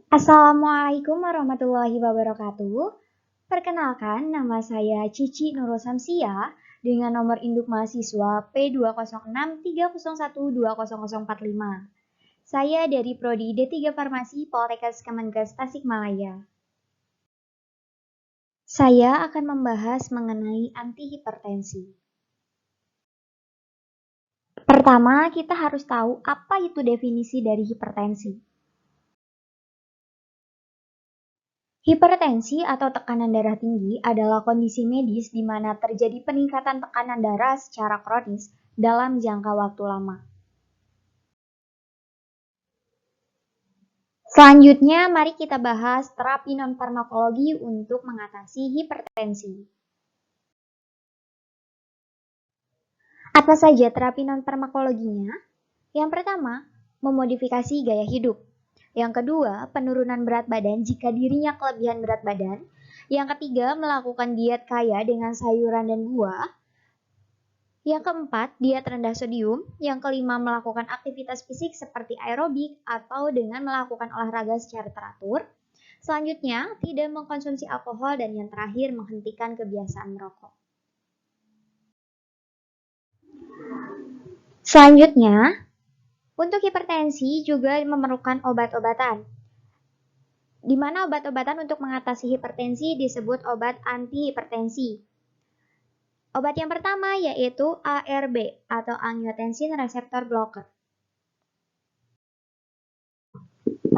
Assalamualaikum warahmatullahi wabarakatuh. Perkenalkan, nama saya Cici Nurul Samsia dengan nomor induk mahasiswa P20630120045. Saya dari Prodi D3 Farmasi Poltekkes Kemenkes Tasikmalaya. Saya akan membahas mengenai antihipertensi. Pertama, kita harus tahu apa itu definisi dari hipertensi. Hipertensi atau tekanan darah tinggi adalah kondisi medis di mana terjadi peningkatan tekanan darah secara kronis dalam jangka waktu lama. Selanjutnya, mari kita bahas terapi non-farmakologi untuk mengatasi hipertensi. Apa saja terapi non-farmakologinya? Yang pertama, memodifikasi gaya hidup. Yang kedua, penurunan berat badan jika dirinya kelebihan berat badan. Yang ketiga, melakukan diet kaya dengan sayuran dan buah. Yang keempat, diet rendah sodium. Yang kelima, melakukan aktivitas fisik seperti aerobik atau dengan melakukan olahraga secara teratur. Selanjutnya, tidak mengkonsumsi alkohol dan yang terakhir, menghentikan kebiasaan merokok. Selanjutnya, untuk hipertensi juga memerlukan obat-obatan. Di mana obat-obatan untuk mengatasi hipertensi disebut obat antihipertensi. Obat yang pertama yaitu ARB atau angiotensin receptor blocker.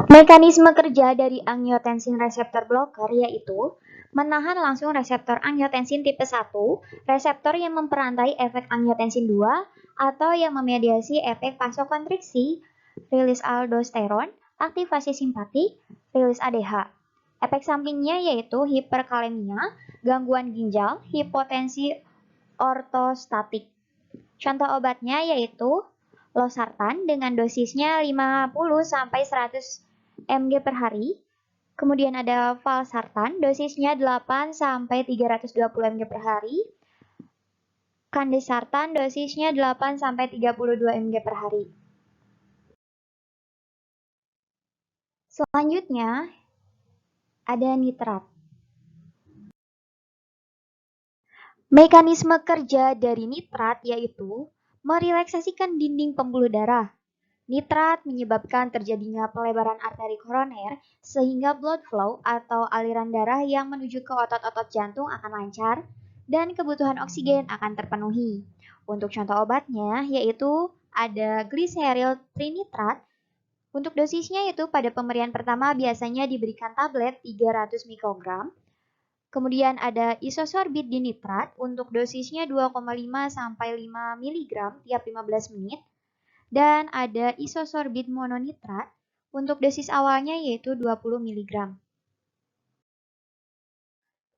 Mekanisme kerja dari angiotensin receptor blocker yaitu menahan langsung reseptor angiotensin tipe 1, reseptor yang memperantai efek angiotensin 2, atau yang memediasi efek vasokonstriksi, rilis aldosteron, aktivasi simpatik, rilis ADH. Efek sampingnya yaitu hiperkalemia, gangguan ginjal, hipotensi ortostatik. Contoh obatnya yaitu losartan dengan dosisnya 50-100 mg per hari. Kemudian ada valsartan, dosisnya 8-320 mg per hari. Kandesartan, dosisnya 8-32 mg per hari. Selanjutnya, ada nitrat. Mekanisme kerja dari nitrat yaitu merelaksasikan dinding pembuluh darah. Nitrat menyebabkan terjadinya pelebaran arteri koroner sehingga blood flow atau aliran darah yang menuju ke otot-otot jantung akan lancar dan kebutuhan oksigen akan terpenuhi. Untuk contoh obatnya yaitu ada glyceryl trinitrat. Untuk dosisnya yaitu pada pemberian pertama biasanya diberikan tablet 300 mikrogram. Kemudian ada isosorbit dinitrat untuk dosisnya 2,5-5 mg tiap 15 menit. Dan ada isosorbit mononitrat untuk dosis awalnya yaitu 20 mg.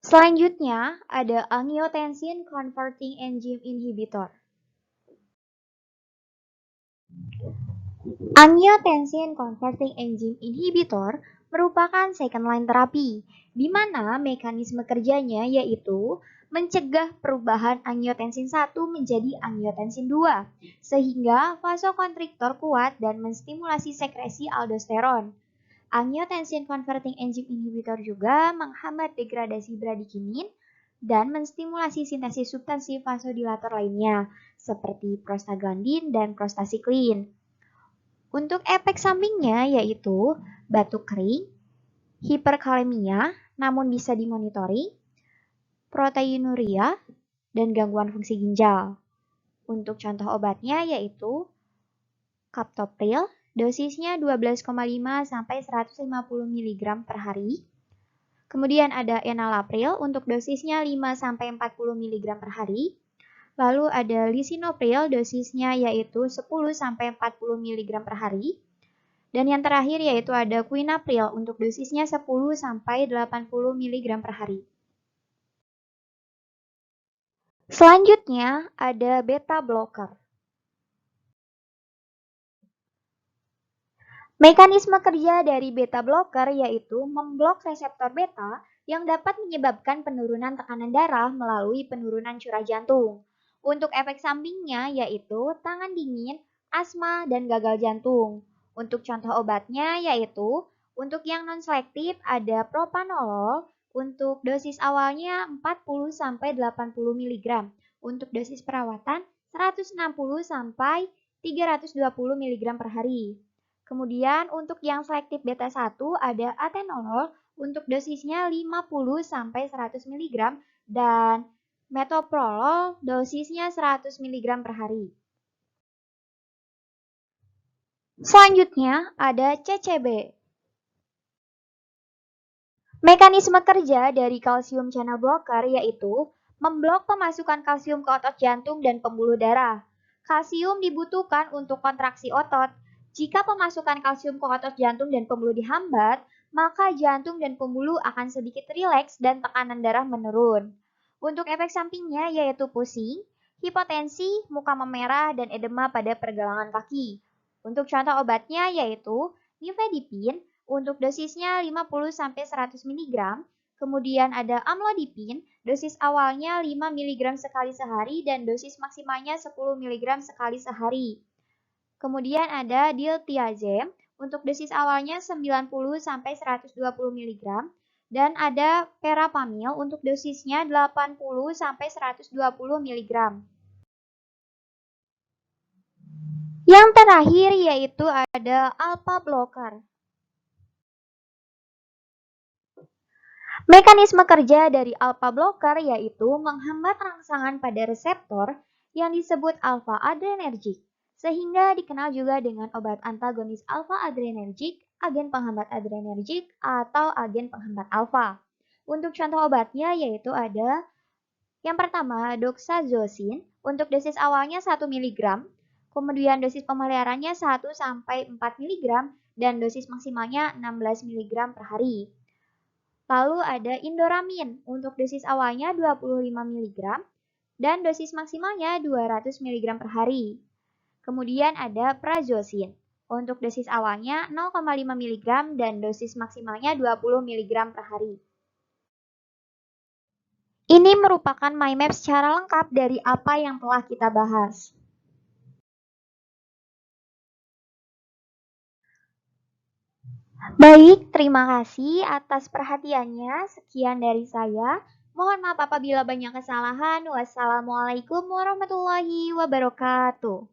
Selanjutnya ada angiotensin converting enzyme inhibitor. Angiotensin converting enzyme inhibitor merupakan second line terapi, di mana mekanisme kerjanya yaitu mencegah perubahan angiotensin 1 menjadi angiotensin 2, sehingga vasokonstriktor kuat dan menstimulasi sekresi aldosteron. Angiotensin converting enzyme inhibitor juga menghambat degradasi bradikinin dan menstimulasi sintesis substansi vasodilator lainnya, seperti prostaglandin dan prostasiklin. Untuk efek sampingnya yaitu batuk kering, hiperkalemia namun bisa dimonitoring, proteinuria, dan gangguan fungsi ginjal. Untuk contoh obatnya yaitu captopril, dosisnya 12,5-150 mg per hari. Kemudian ada enalapril untuk dosisnya 5-40 mg per hari. Lalu ada lisinopril, dosisnya yaitu 10-40 mg per hari. Dan yang terakhir yaitu ada quinapril untuk dosisnya 10-80 mg per hari. Selanjutnya ada beta blocker. Mekanisme kerja dari beta blocker yaitu memblok reseptor beta yang dapat menyebabkan penurunan tekanan darah melalui penurunan curah jantung. Untuk efek sampingnya yaitu tangan dingin, asma, dan gagal jantung. Untuk contoh obatnya yaitu Untuk yang non-selektif ada propanolol untuk dosis awalnya 40-80 mg, untuk dosis perawatan 160 sampai 320 mg per hari. Kemudian untuk yang selektif beta 1 ada atenolol untuk dosisnya 50 sampai 100 mg dan metoprolol dosisnya 100 mg per hari. Selanjutnya ada CCB. Mekanisme kerja dari kalsium channel blocker yaitu memblok pemasukan kalsium ke otot jantung dan pembuluh darah. Kalsium dibutuhkan untuk kontraksi otot. Jika pemasukan kalsium ke otot jantung dan pembuluh dihambat, maka jantung dan pembuluh akan sedikit rileks dan tekanan darah menurun. Untuk efek sampingnya yaitu pusing, hipotensi, muka memerah, dan edema pada pergelangan kaki. Untuk contoh obatnya yaitu nifedipin, untuk dosisnya 50-100 mg, kemudian ada amlodipin, dosis awalnya 5 mg sekali sehari dan dosis maksimalnya 10 mg sekali sehari. Kemudian ada diltiazem, untuk dosis awalnya 90-120 mg, dan ada verapamil untuk dosisnya 80-120 mg. Yang terakhir yaitu ada alpha blocker. Mekanisme kerja dari alpha blocker yaitu menghambat rangsangan pada reseptor yang disebut alpha adrenergic, sehingga dikenal juga dengan obat antagonis alpha adrenergic, agen penghambat adrenergic, atau agen penghambat alpha. Untuk contoh obatnya yaitu ada yang pertama doxazosin untuk dosis awalnya 1 mg, kemudian dosis pemeliharaannya 1-4 mg, dan dosis maksimalnya 16 mg per hari. Lalu ada indoramin untuk dosis awalnya 25 mg dan dosis maksimalnya 200 mg per hari. Kemudian ada prazosin untuk dosis awalnya 0,5 mg dan dosis maksimalnya 20 mg per hari. Ini merupakan mind map secara lengkap dari apa yang telah kita bahas. Baik, terima kasih atas perhatiannya. Sekian dari saya. Mohon maaf apabila banyak kesalahan. Wassalamualaikum warahmatullahi wabarakatuh.